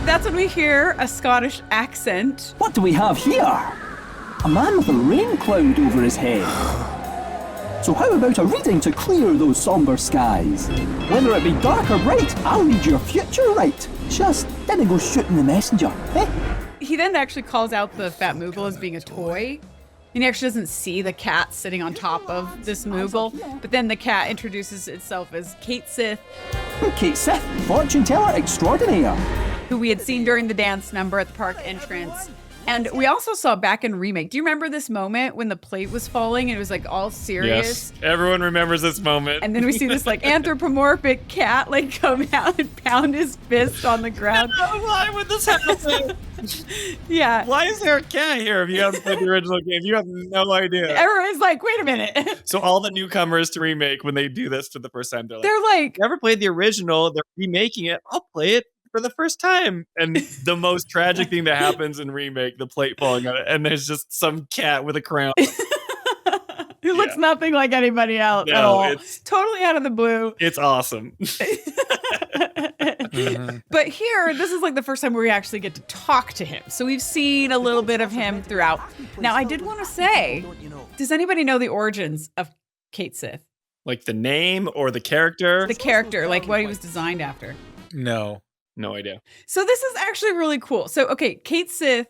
that's when we hear a Scottish accent. What do we have here? A man with a rain cloud over his head. So how about a reading to clear those somber skies? Whether it be dark or bright, I'll read your future right. Just didn't go shooting the messenger, eh? He then actually calls out the fat Moogle as being a toy. And he actually doesn't see the cat sitting on top of this Moogle. But then the cat introduces itself as Cait Sith. Cait Sith, fortune teller extraordinaire. Who we had seen during the dance number at the park entrance. And we also saw back in Remake. Do you remember this moment when the plate was falling and it was like all serious? Yes, everyone remembers this moment. And then we see this like anthropomorphic cat like come out and pound his fist on the ground. Why would this happen? Yeah. Why is there a cat here if you haven't played the original game? You have no idea. Everyone's like, wait a minute. So all the newcomers to Remake, when they do this to the first time, they're like, never played the original, they're remaking it, I'll play it for the first time. And the most tragic thing that happens in Remake, the plate falling on it, and there's just some cat with a crown. Who looks nothing like anybody else at all. It's totally out of the blue. It's awesome. But here, this is like the first time where we actually get to talk to him. So we've seen a little bit of him throughout. Now, I did want to say, does anybody know the origins of Cait Sith? Like the name or the character? The character, like what he was designed after. No idea. So this is actually really cool. So, okay, Cait Sith,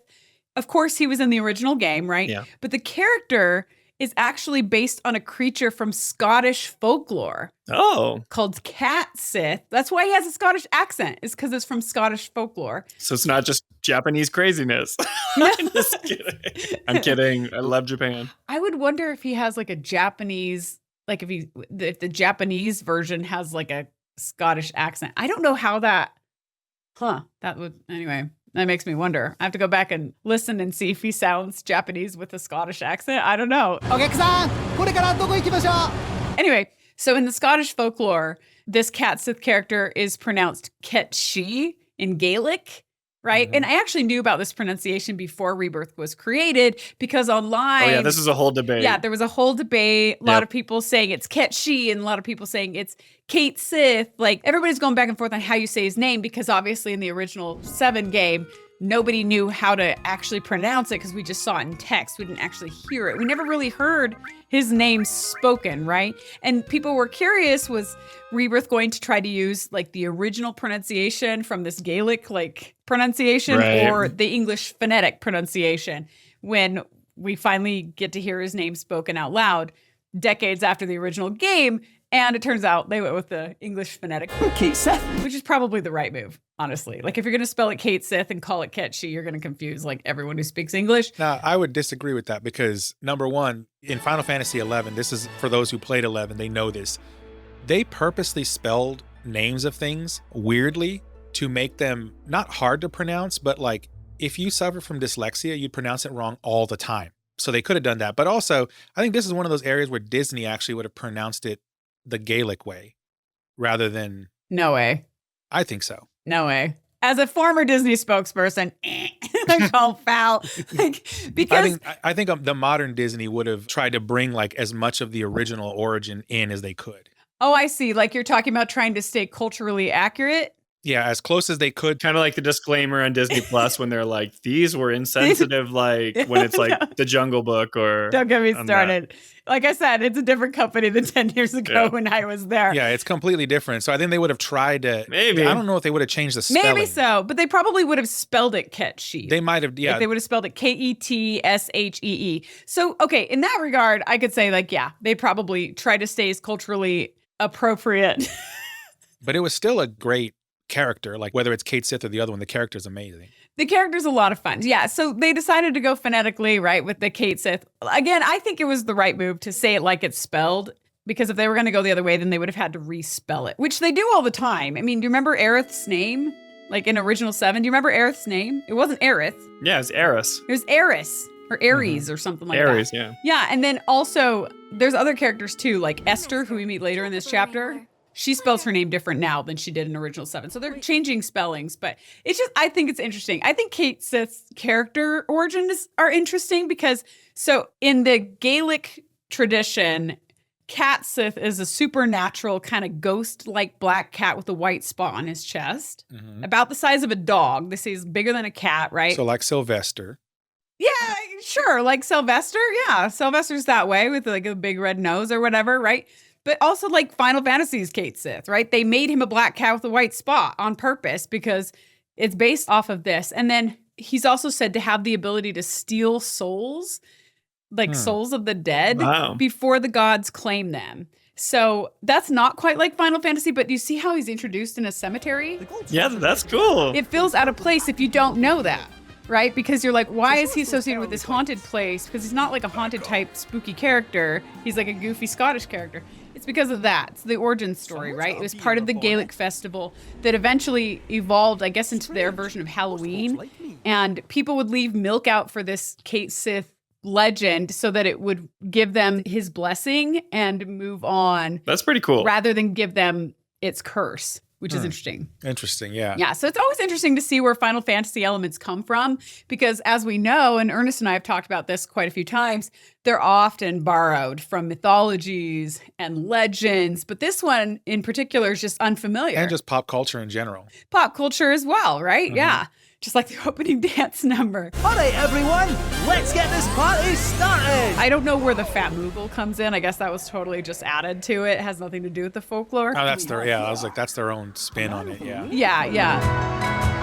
of course, he was in the original game, right? Yeah. But the character is actually based on a creature from Scottish folklore. Oh. Called Cait Sith. That's why he has a Scottish accent, is because it's from Scottish folklore. So it's not just Japanese craziness. I'm just kidding. I'm kidding. I love Japan. I would wonder if he has like a Japanese, like if the Japanese version has like a Scottish accent. I don't know how that, anyway. That makes me wonder. I have to go back and listen and see if he sounds Japanese with a Scottish accent. I don't know. Anyway, so in the Scottish folklore, this Cait Sith character is pronounced Ketshi in Gaelic, right? Mm-hmm. And I actually knew about this pronunciation before Rebirth was created because online... Oh yeah, this is a whole debate. Yeah, there was a whole debate. A lot of people saying it's Ketshi and a lot of people saying it's Cait Sith. Like, everybody's going back and forth on how you say his name because obviously in the original 7 game, nobody knew how to actually pronounce it because we just saw it in text. We didn't actually hear it. We never really heard his name spoken, right? And people were curious, was Rebirth going to try to use like the original pronunciation from this Gaelic like pronunciation or the English phonetic pronunciation when we finally get to hear his name spoken out loud decades after the original game? And it turns out they went with the English phonetic. Cait Sith. Which is probably the right move, honestly. Like, if you're going to spell it Cait Sith and call it Ketshi, you're going to confuse, like, everyone who speaks English. Now, I would disagree with that because, number one, in Final Fantasy XI, this is for those who played 11, they know this. They purposely spelled names of things weirdly to make them not hard to pronounce, but, like, if you suffer from dyslexia, you'd pronounce it wrong all the time. So they could have done that. But also, I think this is one of those areas where Disney actually would have pronounced it the Gaelic way rather than... No way. I think so. No way. As a former Disney spokesperson, I call foul. Like, because I think the modern Disney would have tried to bring like as much of the original origin in as they could. Oh, I see. Like you're talking about trying to stay culturally accurate. Yeah, as close as they could. Kind of like the disclaimer on Disney Plus when they're like, these were insensitive, like when it's like the Jungle Book or... Don't get me started. Like I said, it's a different company than 10 years ago when I was there. Yeah, it's completely different. So I think they would have tried to... Maybe. I don't know if they would have changed the spelling. Maybe so, but they probably would have spelled it Ketshi. They might have, yeah. Like they would have spelled it Ketshee. So, okay, in that regard, I could say like, yeah, they probably try to stay as culturally appropriate. But it was still a great character, like whether it's Cait Sith or the other one, the character's amazing. The character's a lot of fun. Yeah, so they decided to go phonetically, right, with the Cait Sith. Again, I think it was the right move to say it like it's spelled, because if they were going to go the other way, then they would have had to respell it, which they do all the time. I mean, do you remember Aerith's name? Like in Original 7, do you remember Aerith's name? It wasn't Aerith. Yeah, it's Aeris. It was Aeris, or Ares, or something like Ares, that. yeah. Yeah, and then also, there's other characters too, like Esther, who we meet later in this chapter. She spells her name different now than she did in Original 7. So they're changing spellings, but it's just, I think it's interesting. I think Cait Sith's character origins are interesting because, so in the Gaelic tradition, Cait Sith is a supernatural kind of ghost-like black cat with a white spot on his chest, about the size of a dog. They say he's bigger than a cat, right? So like Sylvester. Yeah, sure. Like Sylvester. Yeah, Sylvester's that way with like a big red nose or whatever, right? But also like Final Fantasy's Cait Sith, right? They made him a black cat with a white spot on purpose because it's based off of this. And then he's also said to have the ability to steal souls, like souls of the dead, before the gods claim them. So that's not quite like Final Fantasy, but you see how he's introduced in a cemetery? Yeah, that's cool. It feels out of place if you don't know that. Right? Because you're like, why is he associated with this haunted place? Because he's not like a haunted type spooky character. He's like a goofy Scottish character. It's because of that. It's the origin story, right? It was part of the Gaelic festival that eventually evolved, I guess, into their version of Halloween. And people would leave milk out for this Cait Sith legend so that it would give them his blessing and move on. That's pretty cool. Rather than give them its curse. Which is interesting. Interesting, yeah. Yeah, so it's always interesting to see where Final Fantasy elements come from because as we know, and Ernest and I have talked about this quite a few times, they're often borrowed from mythologies and legends, but this one in particular is just unfamiliar. And just pop culture in general. Pop culture as well, right? Yeah. Just like the opening dance number. All right, everyone, let's get this party started. I don't know where the Fat Moogle comes in. I guess that was totally just added to it. It has nothing to do with the folklore. Oh, that's their, I was like, that's their own spin on it, yeah. Yeah.